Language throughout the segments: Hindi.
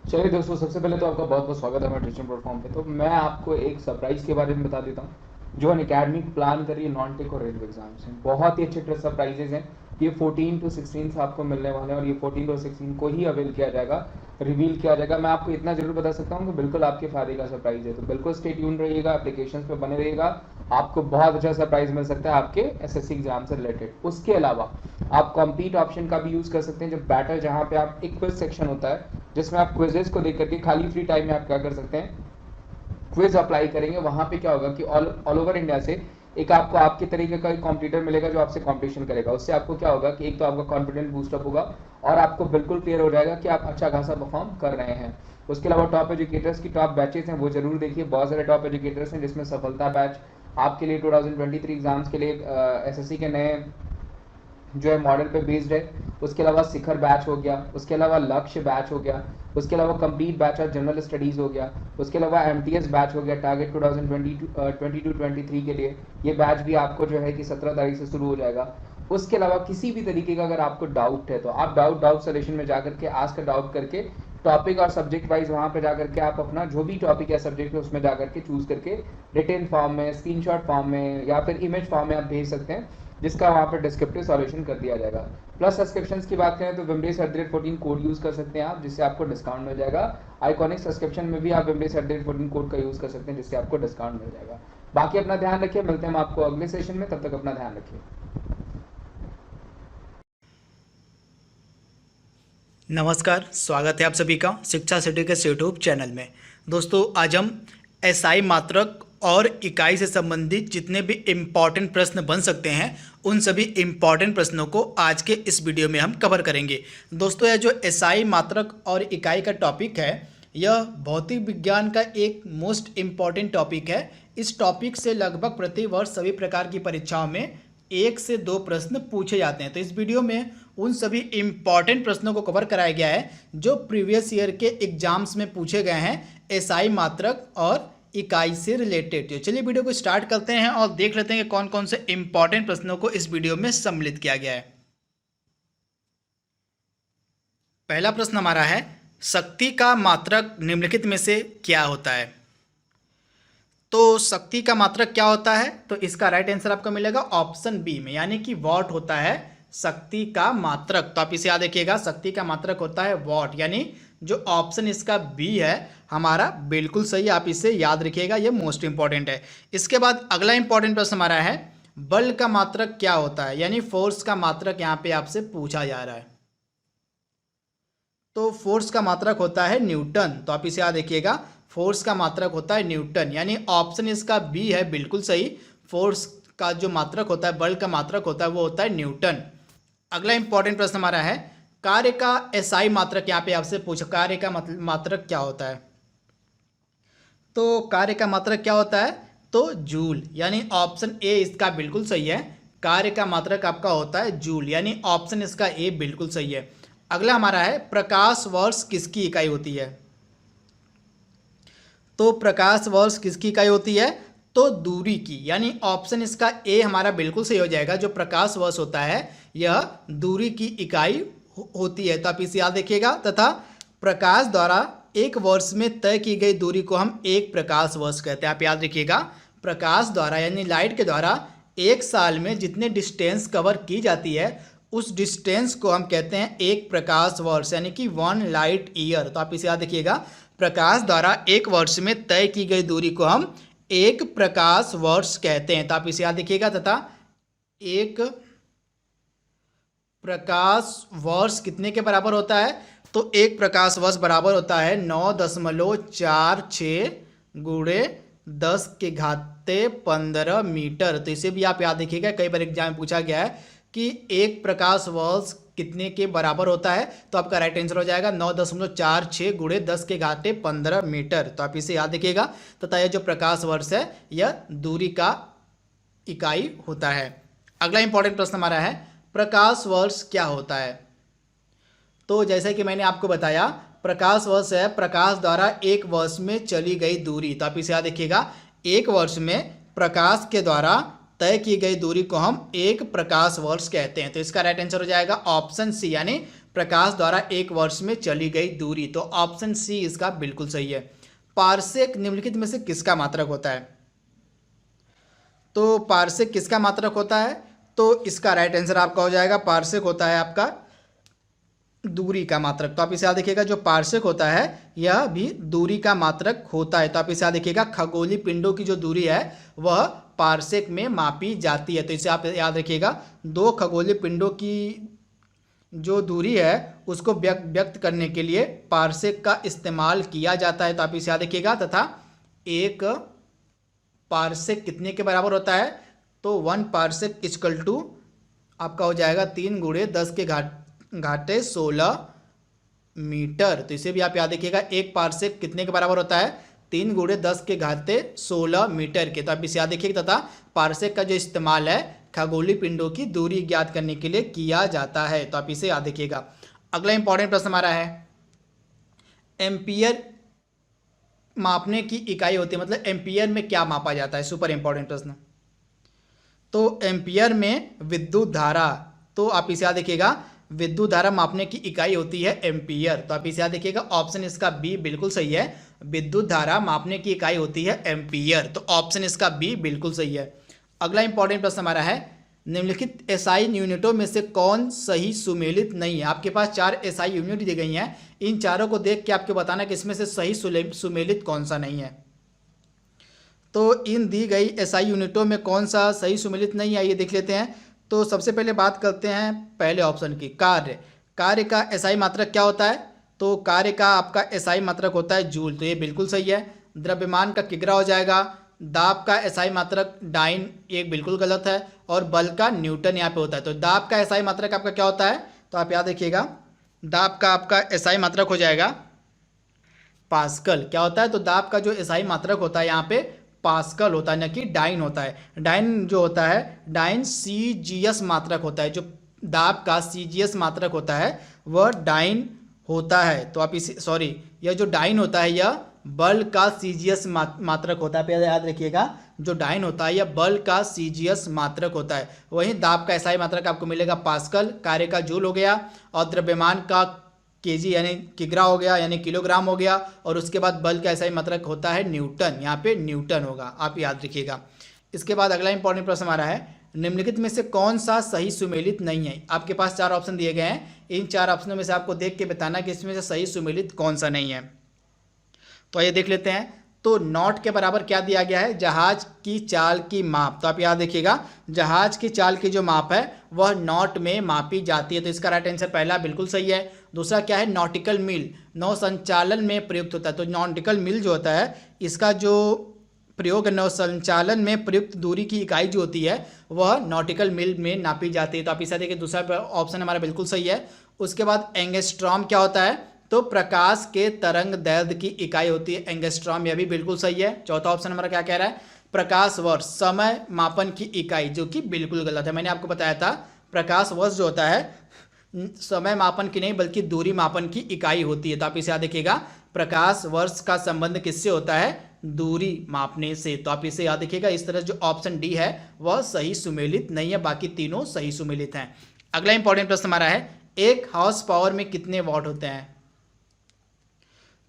चलिए दोस्तों, सबसे पहले तो आपका बहुत बहुत स्वागत है हमारे ट्यूशन प्लेटफॉर्म पे। तो मैं आपको एक सरप्राइज़ के बारे में बता देता हूँ जो अनअकैडमी प्लान कर रही है नॉन टेक और रेलवे एग्जाम्स हैं। बहुत ही अच्छे सरप्राइजेज हैं। ये 14 टू 16 से आपको मिलने वाले हैं और ये 14 टू 16 को ही अवेल किया जाएगा, रिवील किया जाएगा। मैं आपको इतना जरूर बता सकता हूँ कि बिल्कुल आपके फायदे का सरप्राइज है, तो बिल्कुल स्टे ट्यून रहिएगा, एप्लीकेशन पे बने रहिएगा। आपको बहुत अच्छा सरप्राइज मिल सकता है आपके एसएससी एग्जाम से रिलेटेड। उसके अलावा आप कंप्लीट ऑप्शन का भी यूज़ कर सकते हैं, जब बैटर जहाँ पे आप एक क्विज सेक्शन होता है जिसमें आप क्विजेस को देख करके खाली फ्री टाइम में आप क्या कर सकते हैं, क्विज अप्लाई करेंगे। वहां पे क्या होगा कि ऑल ओवर इंडिया से एक आपको आपके तरीके का एक कॉम्पिटिटर मिलेगा जो आपसे कॉम्पिटिशन करेगा। उससे आपको क्या होगा कि एक तो आपका कॉन्फिडेंस बूस्टअप होगा और आपको बिल्कुल क्लियर हो जाएगा कि आप अच्छा खासा परफॉर्म कर रहे हैं। उसके अलावा टॉप एजुकेटर्स की टॉप बैचेस हैं, वो जरूर देखिए। बहुत सारे टॉप एजुकेटर्स हैं जिसमें सफलता बैच आपके लिए 2023 एग्जाम्स के लिए एसएससी के नए जो है मॉडल पे बेस्ड है। उसके अलावा शिखर बैच हो गया, उसके अलावा लक्ष्य बैच हो गया, उसके अलावा complete batch of general studies हो गया, उसके अलावा एमटीएस बैच हो गया टारगेट 2022-23 के लिए। ये बैच भी आपको जो है कि 17 तारीख से शुरू हो जाएगा। उसके अलावा किसी भी तरीके का अगर आपको डाउट है तो आप डाउट सोल्यूशन में जाकर के आज का डाउट करके टॉपिक और सब्जेक्ट वाइज वहां पे जाकर के आप अपना जो भी टॉपिक या सब्जेक्ट है उसमें जाकर के चूज करके रिटेन फॉर्म में, स्क्रीनशॉट फॉर्म में या फिर इमेज फॉर्म में आप भेज सकते हैं, जिसका वहाँ पर डिस्क्रिप्टिव सॉल्यूशन कर दिया जाएगा। प्लस सब्सक्रिप्शन की बात करें तो विमडेस@14 कोड यूज़ कर सकते हैं आप, जिससे आपको डिस्काउंट मिल जाएगा। आइकॉनिक सब्सक्रिप्शन में भी आप विमडेस@14 कोड का यूज़ कर सकते हैं, जिससे आपको डिस्काउंट मिल जाएगा। बाकी अपना ध्यान रखिए, मिलते हैं हम आपको अगले सेशन में, तब तक अपना ध्यान रखिए। नमस्कार, स्वागत है आप सभी का शिक्षा सिटी के यूट्यूब चैनल में। दोस्तों, आज हम एसआई मात्रक और इकाई से संबंधित जितने भी इम्पॉर्टेंट प्रश्न बन सकते हैं उन सभी इम्पॉर्टेंट प्रश्नों को आज के इस वीडियो में हम कवर करेंगे। दोस्तों, यह जो एसआई मात्रक और इकाई का टॉपिक है, यह भौतिक विज्ञान का एक मोस्ट इम्पॉर्टेंट टॉपिक है। इस टॉपिक से लगभग प्रति वर्ष सभी प्रकार की परीक्षाओं में 1 से 2 प्रश्न पूछे जाते हैं। तो इस वीडियो में उन सभी इम्पॉर्टेंट प्रश्नों को कवर कराया गया है जो प्रीवियस ईयर के एग्जाम्स में पूछे गए हैं एसआई मात्रक और इकाई से रिलेटेड। तो चलिए वीडियो को स्टार्ट करते हैं और देख लेते हैं कि कौन कौन से इम्पॉर्टेंट प्रश्नों को इस वीडियो में सम्मिलित किया गया है। पहला प्रश्न हमारा है, शक्ति का मात्रक निम्नलिखित में से क्या होता है? तो शक्ति का मात्रक क्या होता है? तो इसका राइट आंसर आपको मिलेगा ऑप्शन बी में, यानी कि वॉट होता है शक्ति का मात्रक। तो आप इसे याद रखिएगा, शक्ति का मात्रक होता है वॉट, यानी जो ऑप्शन इसका बी है हमारा बिल्कुल सही। आप इसे याद रखिएगा, ये मोस्ट इंपॉर्टेंट है। इसके बाद अगला इंपॉर्टेंट प्रश्न हमारा है, बल का मात्रक क्या होता है? यानी फोर्स का मात्रक यहाँ पे आपसे पूछा जा रहा है। तो फोर्स का मात्रक होता है न्यूटन। तो आप इसे याद रखिएगा, फोर्स का मात्रक होता है न्यूटन, यानी ऑप्शन इसका बी है बिल्कुल सही। फोर्स का जो मात्रक होता है, बल का मात्रक होता है, वो होता है न्यूटन। अगला इंपॉर्टेंट प्रश्न हमारा है, कार्य का एसआई मात्रक यहाँ पे आपसे पूछा, कार्य का मात्रक क्या होता है? तो कार्य का मात्रक क्या होता है? तो जूल, यानी ऑप्शन ए इसका बिल्कुल सही है। कार्य का मात्रक आपका होता है जूल, यानी ऑप्शन इसका ए बिल्कुल सही है। अगला हमारा है, प्रकाश वर्ष किसकी इकाई होती है? तो प्रकाश वर्ष किसकी इकाई होती है? तो दूरी की, यानी ऑप्शन इसका ए हमारा बिल्कुल सही हो जाएगा। जो प्रकाश वर्ष होता है यह दूरी की इकाई होती है। तो आप इसे याद रखिएगा। तथा प्रकाश द्वारा एक वर्ष में तय की गई दूरी को हम एक प्रकाश वर्ष कहते हैं। आप याद रखिएगा, प्रकाश द्वारा यानी लाइट के द्वारा एक साल में जितने डिस्टेंस कवर की जाती है उस डिस्टेंस को हम कहते हैं एक प्रकाश वर्ष, यानी कि 1 लाइट ईयर। तो आप इसे याद रखिएगा, प्रकाश द्वारा एक वर्ष में तय की गई दूरी को हम एक प्रकाश वर्ष कहते हैं। तो आप इसे याद रखिएगा। तथा एक प्रकाश वर्ष कितने के बराबर होता है? तो एक प्रकाश वर्ष बराबर होता है 9.46 गुणे 10⁻15 मीटर। तो इसे भी आप याद रखिएगा, कई बार एग्जाम में पूछा गया है कि एक प्रकाश वर्ष कितने के बराबर होता है। तो आपका राइट आंसर हो जाएगा 9.46 गुणे 10⁻15 मीटर। तो आप इसे याद रखिएगा। तथा यह जो प्रकाश वर्ष है यह दूरी का इकाई होता है। अगला इंपॉर्टेंट प्रश्न हमारा है, प्रकाश वर्ष क्या होता है? तो जैसे कि मैंने आपको बताया, प्रकाश वर्ष है प्रकाश द्वारा एक वर्ष में चली गई दूरी। तो आप इसे याद रखिएगा, एक वर्ष में प्रकाश के द्वारा तय की गई दूरी को हम एक प्रकाश वर्ष कहते हैं। तो इसका राइट आंसर हो जाएगा ऑप्शन सी, यानी प्रकाश द्वारा एक वर्ष में चली गई दूरी। तो ऑप्शन सी इसका बिल्कुल सही है। पारसेक निम्नलिखित में से किसका मात्रक होता है? तो पारसेक किसका मात्रक होता है? तो इसका राइट आंसर आपका हो जाएगा पारसेक होता है आपका दूरी का मात्रक। तो आप इसे याद देखिएगा, जो पारसेक होता है यह भी दूरी का मात्रक होता है। तो आप इसे याद देखिएगा, खगोलीय पिंडों की जो दूरी है वह पारसेक में मापी जाती है। तो इसे आप याद रखिएगा, दो खगोलीय पिंडों की जो दूरी है उसको व्यक्त करने के लिए पारसेक का इस्तेमाल किया जाता है। तो आप इसे याद रखिएगा। तथा एक पारसेक कितने के बराबर होता है? तो 1 पारसेक इक्वल टू आपका हो जाएगा 3 × 10 के घाटे 16 मीटर। तो इसे भी आप याद रखिएगा, एक पारसेक कितने के बराबर होता है? 3 × 10 के घाते 16 मीटर के। तो आप इसे याद रखिएगा। तथा पारसेक का जो इस्तेमाल है खगोलीय पिंडों की दूरी ज्ञात करने के लिए किया जाता है। तो आप इसे याद रखिएगा। अगला इंपॉर्टेंट प्रश्न हमारा है, एम्पियर मापने की इकाई होती है, मतलब एम्पियर में क्या मापा जाता है? सुपर इंपॉर्टेंट प्रश्न। तो एम्पियर में विद्युत धारा, तो आप इसे याद रखिएगा, विद्युत धारा मापने की इकाई होती है एम्पियर। तो आप इसे याद देखिएगा, ऑप्शन इसका बी बिल्कुल सही है। विद्युत धारा मापने की इकाई होती है एम्पियर। तो ऑप्शन इसका बी बिल्कुल सही है। अगला इंपॉर्टेंट प्रश्न हमारा है, निम्नलिखित एसआई यूनिटों में से कौन सही सुमेलित नहीं है? आपके पास 4 एसआई यूनिट दी गई हैं। इन चारों को देख के आपको बताना कि इसमें से सही सुमेलित कौन सा नहीं है। तो इन दी गई एसआई यूनिटों में कौन सा सही सुमेलित नहीं है, ये देख लेते हैं। तो सबसे पहले बात करते हैं पहले ऑप्शन की, कार्य। कार्य का एसआई मात्रक क्या होता है? तो कार्य का आपका एसआई मात्रक होता है जूल। तो ये बिल्कुल सही है। द्रव्यमान का किग्रा हो जाएगा। दाब का एसआई मात्रक डाइन, ये बिल्कुल गलत है। और बल का न्यूटन यहाँ पे होता है। तो दाब का एसआई मात्रक आपका क्या होता है? तो आप याद रखिएगा, दाब का आपका एसआई मात्रक हो जाएगा पास्कल। क्या होता है? तो दाब का जो एसआई मात्रक होता है यहाँ पे पास्कल होता है, न कि डाइन होता है। डाइन जो होता है, डाइन सीजीएस मात्रक होता है। जो दाब का सीजीएस मात्रक होता है वह डाइन होता है। तो आप इसे यह जो डाइन होता है यह बल का सीजीएस मात्रक होता है। याद रखिएगा, जो डाइन होता है यह बल का सीजीएस मात्रक होता है। वहीं दाब का एसआई मात्रक आपको मिलेगा पास्कल। कार्य का जूल हो गया। और द्रव्यमान का केजी यानी किग्रा हो गया, यानी किलोग्राम हो गया। और उसके बाद बल का एसआई मात्रक होता है न्यूटन। यहाँ पे न्यूटन होगा, आप याद रखिएगा। इसके बाद अगला इंपॉर्टेंट प्रश्न हमारा है, निम्नलिखित में से कौन सा सही सुमेलित नहीं है? आपके पास 4 ऑप्शन दिए गए हैं। इन 4 ऑप्शनों में से आपको देख के बताना कि इसमें से सही सुमेलित कौन सा नहीं है। तो आइए देख लेते हैं। तो नॉट के बराबर क्या दिया गया है? जहाज की चाल की माप। तो आप याद देखिएगा, जहाज की चाल की जो माप है वह नॉट में मापी जाती है। तो इसका राइट आंसर पहला बिल्कुल सही है। दूसरा क्या है? नॉटिकल मील, नौ संचालन में प्रयुक्त होता है। तो नॉटिकल मील जो होता है इसका जो प्रयोग नौ संचालन में प्रयुक्त दूरी की इकाई जो होती है वह नॉटिकल मील में नापी जाती है। तो आप इसे देखिए, दूसरा ऑप्शन हमारा बिल्कुल सही है। उसके बाद एंगस्ट्रॉम क्या होता है? तो प्रकाश के तरंग दैर्ध्य की इकाई होती है एंगस्ट्रॉम, यह भी बिल्कुल सही है। चौथा ऑप्शन हमारा क्या कह रहा है? प्रकाश वर्ष, समय मापन की इकाई, जो कि बिल्कुल गलत है। मैंने आपको बताया था प्रकाश वर्ष जो होता है समय मापन की नहीं बल्कि दूरी मापन की इकाई होती है। तो आप इसे याद रखिएगा, प्रकाश वर्ष का संबंध किससे होता है? दूरी मापने से। तो आप इसे याद रखिएगा। इस तरह जो ऑप्शन डी है वह सही सुमेलित नहीं है, बाकी तीनों सही सुमेलित हैं। अगला इंपॉर्टेंट प्रश्न हमारा है, 1 हॉर्स पावर में कितने वॉट होते हैं?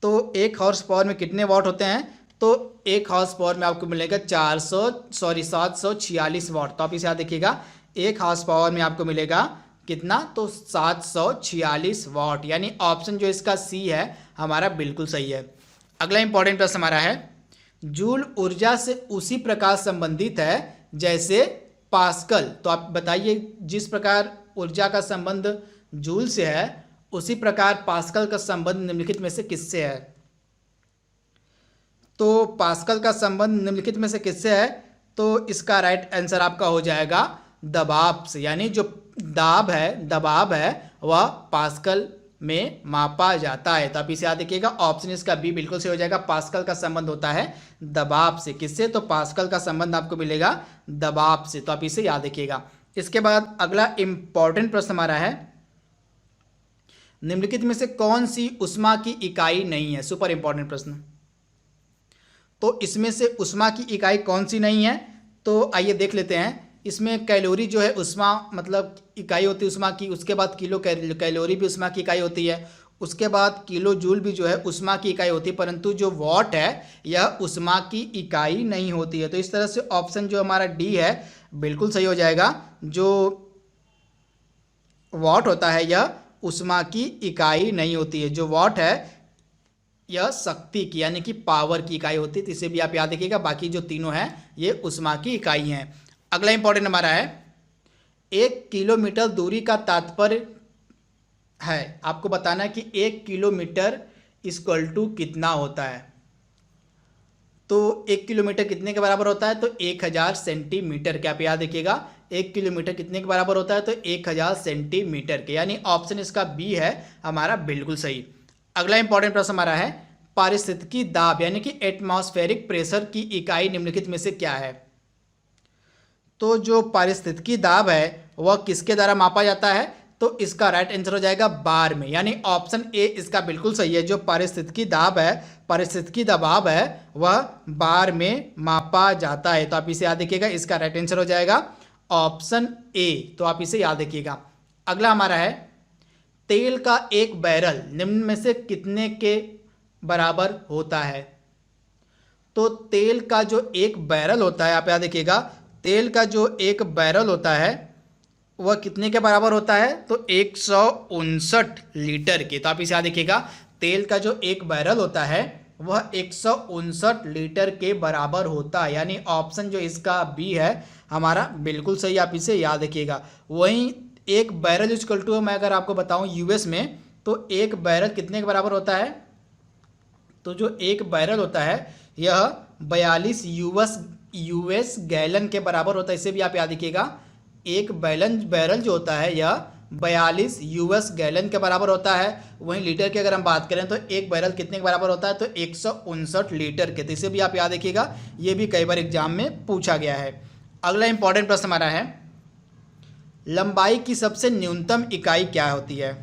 तो 1 हॉर्स पावर में कितने वॉट होते हैं? तो 1 हॉर्स पावर में आपको मिलेगा 746 वॉट। तो आप इसे याद देखिएगा, 1 हॉर्स पावर में आपको मिलेगा कितना? तो 746 वॉट। यानी ऑप्शन जो इसका सी है हमारा बिल्कुल सही है। अगला इंपॉर्टेंट प्रश्न हमारा है, जूल ऊर्जा से उसी प्रकार संबंधित है जैसे पास्कल। तो आप बताइए, जिस प्रकार ऊर्जा का संबंध जूल से है उसी प्रकार पास्कल का संबंध निम्नलिखित में से किससे है? तो पास्कल का संबंध निम्नलिखित में से किससे है? तो इसका राइट आंसर आपका हो जाएगा दबाव से। यानी जो दबाव है वह पास्कल में मापा जाता है। तो आप इसे याद रखिएगा, ऑप्शन इसका बी बिल्कुल सही हो जाएगा। पास्कल का संबंध होता है दबाव से। किससे? तो पास्कल का संबंध आपको मिलेगा दबाव से। तो आप इसे याद रखिएगा। इसके बाद अगला इंपॉर्टेंट प्रश्न हमारा है, निम्नलिखित में से कौन सी ऊष्मा की इकाई नहीं है? सुपर इंपॉर्टेंट प्रश्न। तो इसमें से ऊष्मा की इकाई कौन सी नहीं है? तो आइए देख लेते हैं। इसमें कैलोरी जो है उष्मा मतलब इकाई होती है उष्मा की, उसके बाद किलो कैलोरी भी उष्मा की इकाई होती है, उसके बाद किलो जूल भी जो है उष्मा की इकाई होती है, परंतु जो वॉट है यह उष्मा की इकाई नहीं होती है। तो इस तरह से ऑप्शन जो हमारा डी है बिल्कुल सही हो जाएगा। जो वॉट होता है यह उष्मा की इकाई नहीं होती है। जो वॉट है यह शक्ति की यानी कि पावर की इकाई होती है, तो इसे भी आप याद रखिएगा। बाकी जो तीनों हैं ये उष्मा की इकाई हैं। अगला इंपॉर्टेंट हमारा है 1 किलोमीटर दूरी का तात्पर्य है, आपको बताना है कि 1 किलोमीटर इक्वल टू कितना होता है। तो 1 किलोमीटर कितने के बराबर होता है, तो 1000 सेंटीमीटर के, आप याद रखिएगा 1 किलोमीटर कितने के बराबर होता है, तो 1000 सेंटीमीटर के, यानी ऑप्शन इसका बी है हमारा बिल्कुल सही। अगला इंपॉर्टेंट प्रश्न हमारा है पारिस्थितिकी दाब यानी कि एटमॉस्फेरिक प्रेशर की इकाई निम्नलिखित में से क्या है। तो जो पारिस्थितिकी दाब है वह किसके द्वारा मापा जाता है, तो इसका राइट आंसर हो जाएगा बार में, यानी ऑप्शन ए इसका बिल्कुल सही है। जो पारिस्थितिकी दाब है, पारिस्थितिकी दबाव है वह बार में मापा जाता है। तो आप इसे याद रखिएगा, इसका राइट आंसर हो जाएगा ऑप्शन ए। तो आप इसे याद रखिएगा। अगला हमारा है तेल का एक बैरल निम्न में से कितने के बराबर होता है। तो तेल का जो एक बैरल होता है, आप याद रखिएगा तेल का जो एक बैरल होता है वह कितने के बराबर होता है, तो 159 लीटर के। तो आप इसे याद रखिएगा तेल का जो एक बैरल होता है वह 159 लीटर के बराबर होता है, यानी ऑप्शन जो इसका बी है हमारा बिल्कुल सही, आप इसे याद रखिएगा। वहीं एक बैरल इक्वल टू मैं अगर आपको बताऊं यूएस में, तो एक बैरल कितने के बराबर होता है, तो जो एक बैरल होता है यह 42 यूएस गैलन के बराबर होता है। इसे भी आप याद रखिएगा, एक बैरल जो होता है यह 42 यूएस गैलन के बराबर होता है। वहीं लीटर की अगर हम बात करें तो एक बैरल कितने के बराबर होता है, तो 159 लीटर के। तो इसे भी आप याद रखिएगा, ये भी कई बार एग्जाम में पूछा गया है। अगला इंपॉर्टेंट प्रश्न हमारा है लंबाई की सबसे न्यूनतम इकाई क्या होती है।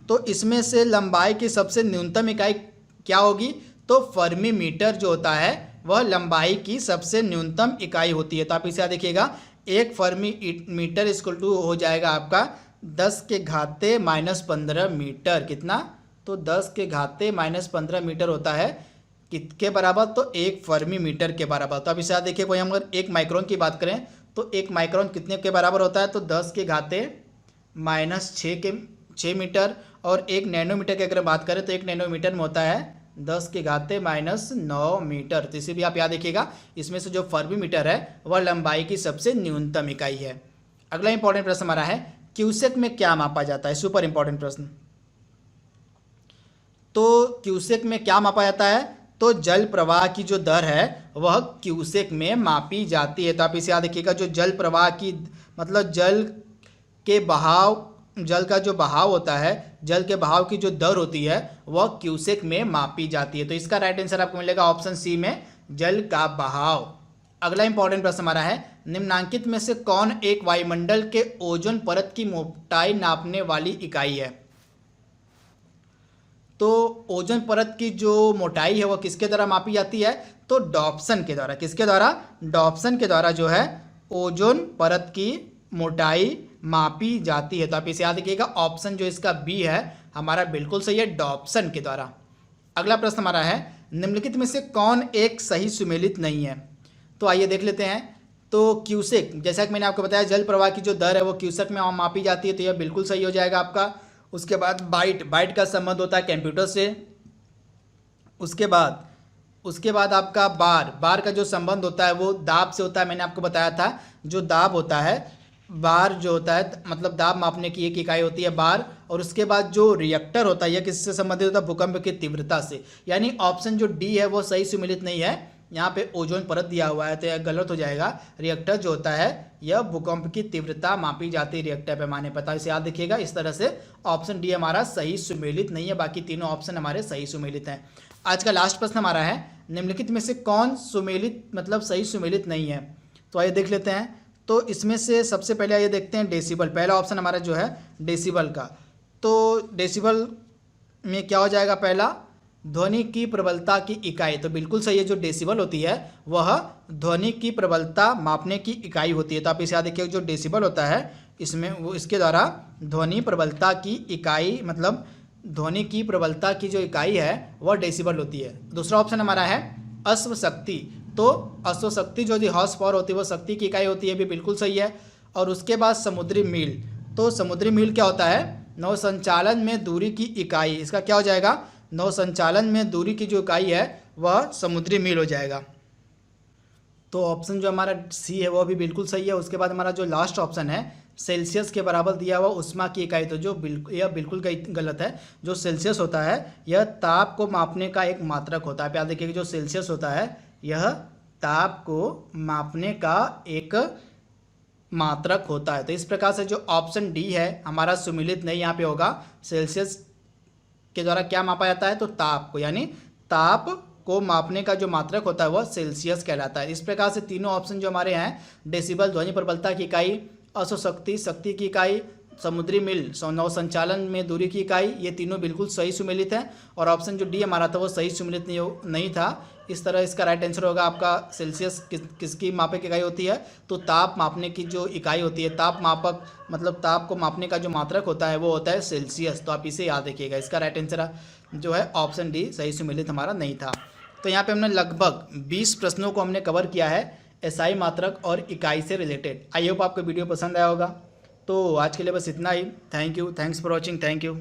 तो इसमें से लंबाई की सबसे न्यूनतम इकाई क्या होगी, तो फर्मी मीटर जो होता है वह लंबाई की सबसे न्यूनतम इकाई होती है। तो आप इसे याद देखिएगा, एक फर्मी मीटर इक्वल टू हो जाएगा आपका 10 के घाते -15 मीटर। कितना, तो 10 के घाते -15 मीटर होता है किसके बराबर, तो एक फर्मी मीटर के बराबर। तो अब इसे याद देखिए, कोई हम अगर 1 माइक्रोन की बात करें तो 1 माइक्रोन कितने के बराबर होता है, तो 10 के घाते -6 मीटर। और 1 नैनोमीटर की अगर बात करें तो 1 नैनोमीटर में होता है 10 के घाते -9 मीटर। तो इसे भी आप याद रखिएगा, इसमें से जो फर्मी मीटर है वह लंबाई की सबसे न्यूनतम इकाई है। अगला इंपॉर्टेंट प्रश्न हमारा है क्यूसेक में क्या मापा जाता है, सुपर इंपॉर्टेंट प्रश्न। तो क्यूसेक में क्या मापा जाता है, तो जल प्रवाह की जो दर है वह क्यूसेक में मापी जाती है। तो आप इसे याद रखिएगा, जो जल प्रवाह की मतलब जल का जो बहाव होता है, जल के बहाव की जो दर होती है वह क्यूसेक में मापी जाती है। तो इसका राइट आंसर आपको मिलेगा ऑप्शन सी में, जल का बहाव। अगला इंपॉर्टेंट प्रश्न हमारा है निम्नांकित में से कौन एक वायुमंडल के ओजोन परत की मोटाई नापने वाली इकाई है। तो ओजोन परत की जो मोटाई है वह किसके द्वारा मापी जाती है, तो डॉप्सन के द्वारा। किसके द्वारा, डॉप्सन के द्वारा जो है ओजोन परत की मोटाई मापी जाती है। तो आप इसे याद रखिएगा, ऑप्शन जो इसका बी है हमारा बिल्कुल सही है, डॉप्सन के द्वारा। अगला प्रश्न हमारा है निम्नलिखित में से कौन एक सही सुमेलित नहीं है। तो आइए देख लेते हैं। तो क्यूसेक, जैसा कि मैंने आपको बताया जल प्रवाह की जो दर है वो क्यूसेक में मापी जाती है, तो यह बिल्कुल सही हो जाएगा आपका। उसके बाद बाइट का संबंध होता है कंप्यूटर से। उसके बाद आपका बार का जो संबंध होता है वो दाब से होता है। मैंने आपको बताया था, जो दाब होता है, बार जो होता है मतलब दाब मापने की एक इकाई होती है बार। और उसके बाद जो रिएक्टर होता है यह किससे संबंधित होता है, भूकंप की तीव्रता से। यानी ऑप्शन जो डी है वो सही सुमेलित नहीं है, यहाँ पे ओजोन परत दिया हुआ है तो यह गलत हो जाएगा। रिएक्टर जो होता है यह भूकंप की तीव्रता मापी जाती है रिएक्टर पैमाने पर। इसे याद रखिएगा, इस तरह से ऑप्शन डी हमारा सही सुमेलित नहीं है, बाकी तीनों ऑप्शन हमारे सही सुमेलित हैं। आज का लास्ट प्रश्न हमारा है निम्नलिखित में से कौन सुमेलित मतलब सही सुमेलित नहीं है। तो आइए देख लेते हैं। तो इसमें से सबसे पहले आइए देखते हैं डेसिबल। पहला ऑप्शन हमारा जो है डेसिबल का। तो डेसिबल में क्या हो जाएगा, पहला ध्वनि की प्रबलता की इकाई, तो बिल्कुल सही है, जो डेसिबल होती है वह ध्वनि की प्रबलता मापने की इकाई होती है। तो आप इसे याद रखिए, जो डेसिबल होता है इसमें वो इसके द्वारा ध्वनि प्रबलता की इकाई, मतलब ध्वनि की प्रबलता की जो इकाई है वह डेसिबल होती है। दूसरा ऑप्शन हमारा है अश्व शक्ति। तो अश्व शक्ति जो हॉर्स पावर होती है वो शक्ति की इकाई होती है, भी बिल्कुल सही है। और उसके बाद समुद्री मील, तो समुद्री मील क्या होता है, नौ संचालन में दूरी की इकाई। इसका क्या हो जाएगा, नौ संचालन में दूरी की जो इकाई है वह समुद्री मील हो जाएगा। तो ऑप्शन जो हमारा सी है वह भी बिल्कुल सही है। उसके बाद हमारा जो लास्ट ऑप्शन है सेल्सियस के बराबर दिया हुआ उष्मा की इकाई, तो यह बिल्कुल गलत है। जो सेल्सियस होता है यह ताप को मापने का एक मात्रक होता है। आप याद रखिए, जो सेल्सियस होता है यह ताप को मापने का एक मात्रक होता है। तो इस प्रकार से जो ऑप्शन डी है हमारा सुमिलित नहीं यहाँ पे होगा। सेल्सियस के द्वारा क्या मापा जाता है, तो ताप को, यानी ताप को मापने का जो मात्रक होता है वह सेल्सियस कहलाता है। इस प्रकार से तीनों ऑप्शन जो हमारे हैं, डेसिबल ध्वनि प्रबलता की इकाई, अश्व शक्ति शक्ति की इकाई, समुद्री मील नौ संचालन में दूरी की इकाई, ये तीनों बिल्कुल सही सुमेलित हैं। और ऑप्शन जो डी हमारा था वो सही सुमेलित नहीं था। इस तरह इसका राइट आंसर होगा आपका सेल्सियस किसकी मापक इकाई होती है, तो ताप मापने की जो इकाई होती है, ताप मापक मतलब ताप को मापने का जो मात्रक होता है वो होता है सेल्सियस। तो आप इसे याद रखिएगा। इसका राइट आंसर जो है ऑप्शन डी सही सुमेलित हमारा नहीं था। तो यहाँ पे हमने लगभग 20 प्रश्नों को हमने कवर किया है एसआई मात्रक और इकाई से रिलेटेड। आई होप आपको वीडियो पसंद आया होगा। तो आज के लिए बस इतना ही। Thank you, thanks for watching, thank you.